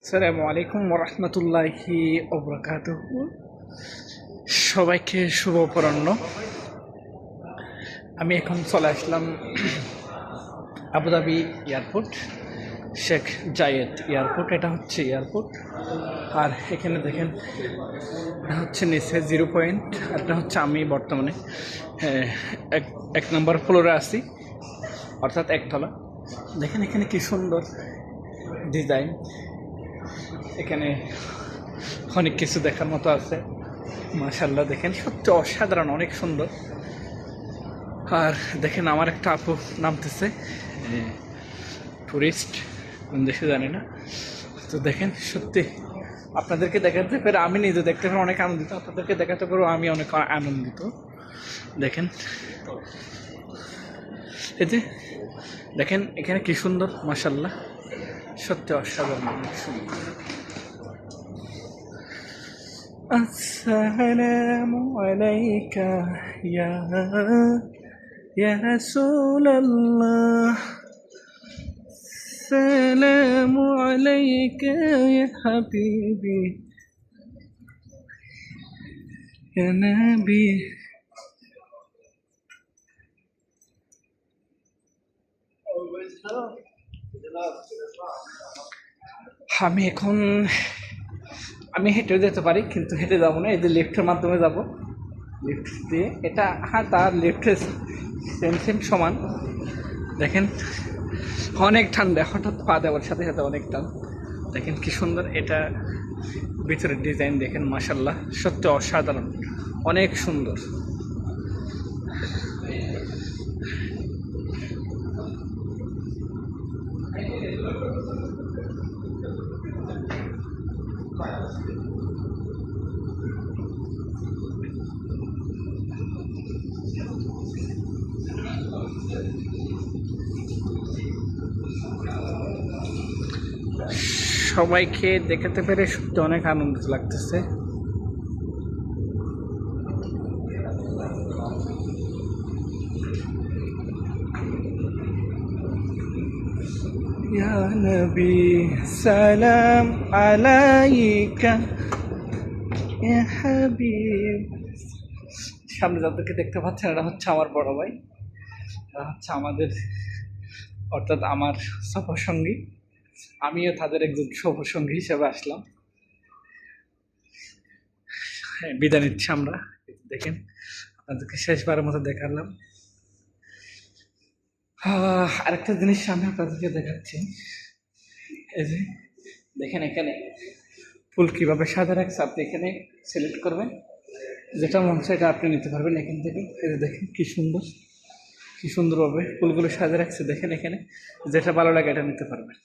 আসসালামু আলাইকুম ওরহমতুল্লাহি ওবরাকাতুহু। সবাইকে শুভ অপরাহ্ন। আমি এখন চলে আসলাম আবুধাবি এয়ারপোর্ট, শেখ জায়েদ এয়ারপোর্ট। এটা হচ্ছে এয়ারপোর্ট। আর এখানে দেখেন, এটা হচ্ছে নিচে 0 পয়েন্ট। এটা হচ্ছে আমি বর্তমানে আহ, এক এক নম্বর ফ্লোরে আছি, অর্থাৎ একতলা। দেখেন এখানে কি সুন্দর ডিজাইন। এখানে অনেক কিছু দেখার মতো আছে। মাশাআল্লাহ, দেখেন সত্যি অসাধারণ, অনেক সুন্দর। আর দেখেন আমার একটা আপু নামতেছে, টুরিস্ট, কোন দেশে জানি না। তো দেখেন সত্যি আপনাদেরকে দেখাতে পেরে আমি নিজে দেখতে পেরে অনেক আনন্দিত, আপনাদেরকে দেখাতে পেরেও আমি অনেক আনন্দিত। দেখেন এতে, দেখেন এখানে কি সুন্দর, মাশাআল্লাহ, সত্যি অসাধারণ, অনেক সুন্দর। আসসালামু আলাইকা ইয়া ইয়া রাসূলুল্লাহ, সালামু আলাইকা ইয়া হাবিবি ইয়া নবী। আমি এখন আমি হেঁটে যেতে পারি, কিন্তু হেঁটে যাবো না, এই যে লিফটের মাধ্যমে যাব। লিফট দিয়ে এটা, হ্যাঁ, তার লিফটের সেম সেম সমান। দেখেন অনেক ঠান্ডা, হঠাৎ পা দেওয়ার সাথে সাথে অনেক টান। দেখেন কি সুন্দর এটা, ভিতরের ডিজাইন দেখেন, মাশাআল্লাহ, সত্যি অসাধারণ, অনেক সুন্দর। সবাইকে দেখাতে পেরে সত্যি অনেক আনন্দ লাগতেছে। ইয়া নবী সালাম আলাইকা ইয়া হাবিব। সামনে যাদেরকে দেখতে পাচ্ছেন, এটা হচ্ছে আমার বড় ভাই, এটা হচ্ছে আমাদের, অর্থাৎ আমার সফরসঙ্গী। আমিও তাদের একজন সফরসঙ্গী হিসেবে আসলাম। হ্যাঁ, বিদায় নিচ্ছি আমরা। দেখেন আপনাদেরকে শেষবারের মতো দেখালাম। আরেকটা জিনিস আমি আপনাদেরকে দেখাচ্ছি। এই যে দেখেন এখানে ফুল কীভাবে সাজা রাখছে, আপনি এখানে সিলেক্ট করবেন, যেটা মন চায় এটা আপনি নিতে পারবেন এখান থেকে। এই যে দেখেন কি সুন্দর, কি সুন্দরভাবে ফুলগুলো সাজা রাখছে। দেখেন এখানে যেটা ভালো লাগে এটা নিতে পারবেন।